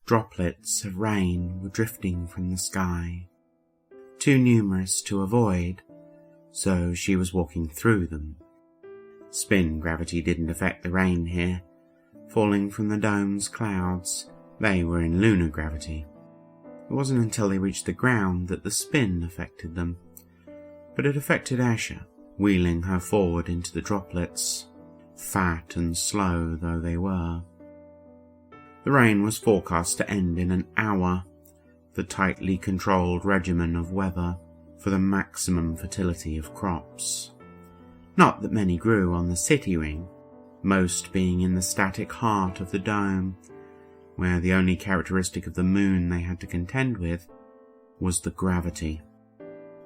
Droplets of rain were drifting from the sky, too numerous to avoid, so she was walking through them. Spin gravity didn't affect the rain here, falling from the dome's clouds. They were in lunar gravity. It wasn't until they reached the ground that the spin affected them, but it affected Asher, wheeling her forward into the droplets, fat and slow though they were. The rain was forecast to end in an hour, the tightly controlled regimen of weather for the maximum fertility of crops. Not that many grew on the city ring, most being in the static heart of the dome, where the only characteristic of the moon they had to contend with was the gravity.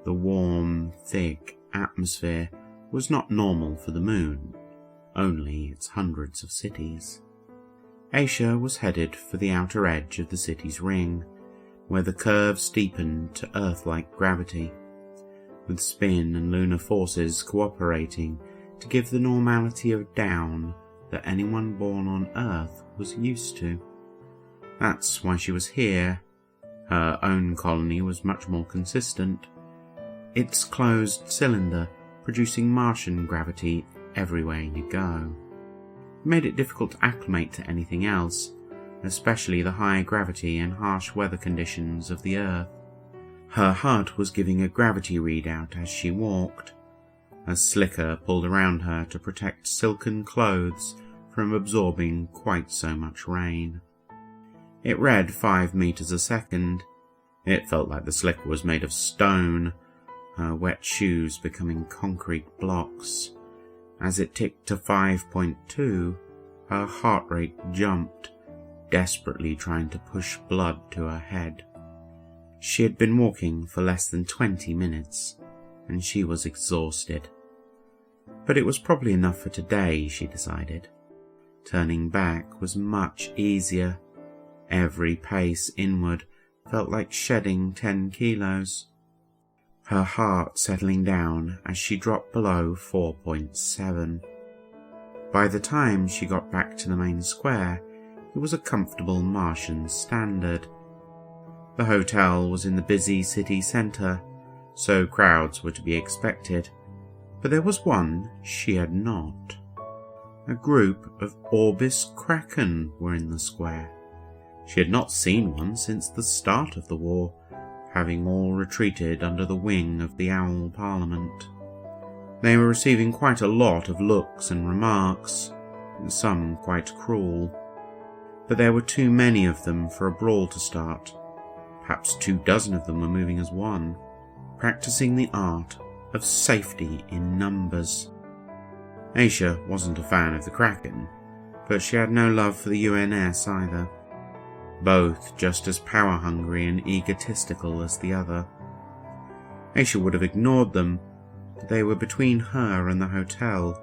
The warm, thick atmosphere was not normal for the moon, only its hundreds of cities. Asia was headed for the outer edge of the city's ring, where the curves deepened to Earth-like gravity, with spin and lunar forces cooperating to give the normality of down that anyone born on Earth was used to. That's why she was here. Her own colony was much more consistent, its closed cylinder producing Martian gravity everywhere you go. It made it difficult to acclimate to anything else, especially the high gravity and harsh weather conditions of the Earth. Her HUD was giving a gravity readout as she walked. A slicker pulled around her to protect silken clothes from absorbing quite so much rain. It read 5 meters a second. It felt like the slicker was made of stone, her wet shoes becoming concrete blocks. As it ticked to 5.2, her heart rate jumped, desperately trying to push blood to her head. She had been walking for less than 20 minutes, and she was exhausted. But it was probably enough for today, she decided. Turning back was much easier. Every pace inward felt like shedding 10 kilos. Her heart settling down as she dropped below 4.7. By the time she got back to the main square, it was a comfortable Martian standard. The hotel was in the busy city centre, so crowds were to be expected, but there was one she had not. A group of Orbis Kraken were in the square. She had not seen one since the start of the war, having all retreated under the wing of the Owl Parliament. They were receiving quite a lot of looks and remarks, some quite cruel, but there were too many of them for a brawl to start. Perhaps 24 of them were moving as one, practicing the art of safety in numbers. Asia wasn't a fan of the Kraken, but she had no love for the UNS either. Both just as power-hungry and egotistical as the other. Asia would have ignored them, but they were between her and the hotel,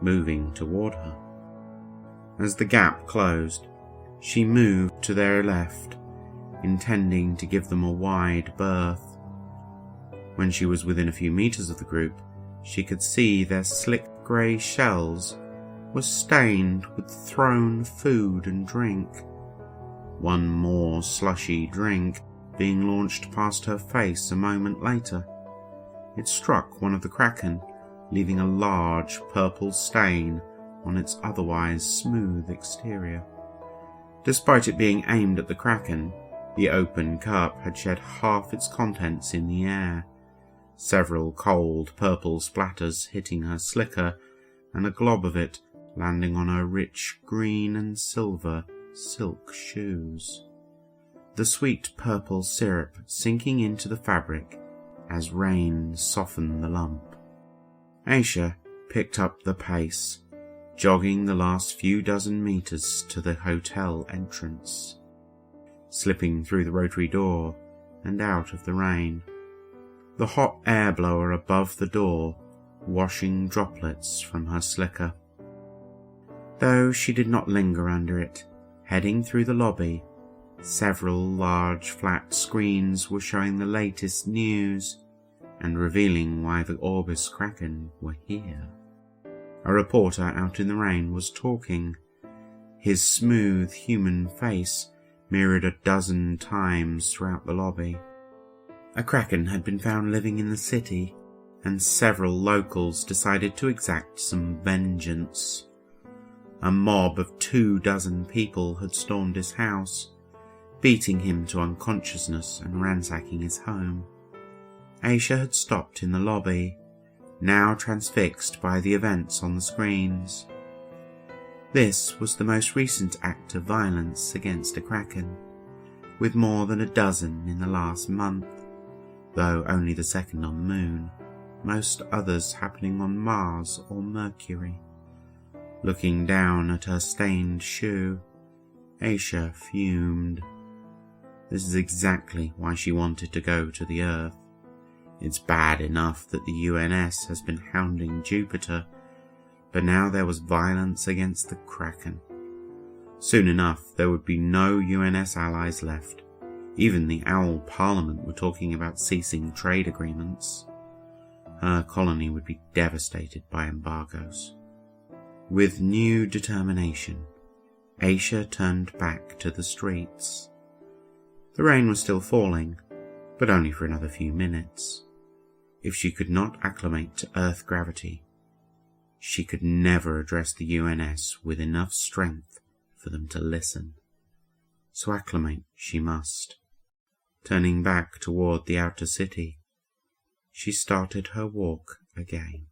moving toward her. As the gap closed, she moved to their left, intending to give them a wide berth. When she was within a few meters of the group, she could see their slick grey shells were stained with thrown food and drink. One more slushy drink being launched past her face a moment later. It struck one of the Kraken, leaving a large purple stain on its otherwise smooth exterior. Despite it being aimed at the Kraken, the open cup had shed half its contents in the air, several cold purple splatters hitting her slicker, and a glob of it landing on her rich green and silver silk shoes. The sweet purple syrup sinking into the fabric as rain softened the lump. Asia picked up the pace, jogging the last few dozen meters to the hotel entrance, slipping through the rotary door and out of the rain. The hot air blower above the door washing droplets from her slicker. Though she did not linger under it, heading through the lobby, several large flat screens were showing the latest news and revealing why the Orbis Kraken were here. A reporter out in the rain was talking, his smooth human face mirrored a dozen times throughout the lobby. A kraken had been found living in the city, and several locals decided to exact some vengeance. A mob of 24 people had stormed his house, beating him to unconsciousness and ransacking his home. Aisha had stopped in the lobby, now transfixed by the events on the screens. This was the most recent act of violence against a kraken, with more than a dozen in the last month, though only the second on the moon, most others happening on Mars or Mercury. Looking down at her stained shoe, Aisha fumed. This is exactly why she wanted to go to the Earth. It's bad enough that the UNS has been hounding Jupiter, but now there was violence against the Kraken. Soon enough there would be no UNS allies left. Even the Owl Parliament were talking about ceasing trade agreements. Her colony would be devastated by embargoes. With new determination, Aisha turned back to the streets. The rain was still falling, but only for another few minutes. If she could not acclimate to Earth gravity, she could never address the UNS with enough strength for them to listen. So acclimate she must. Turning back toward the outer city, she started her walk again.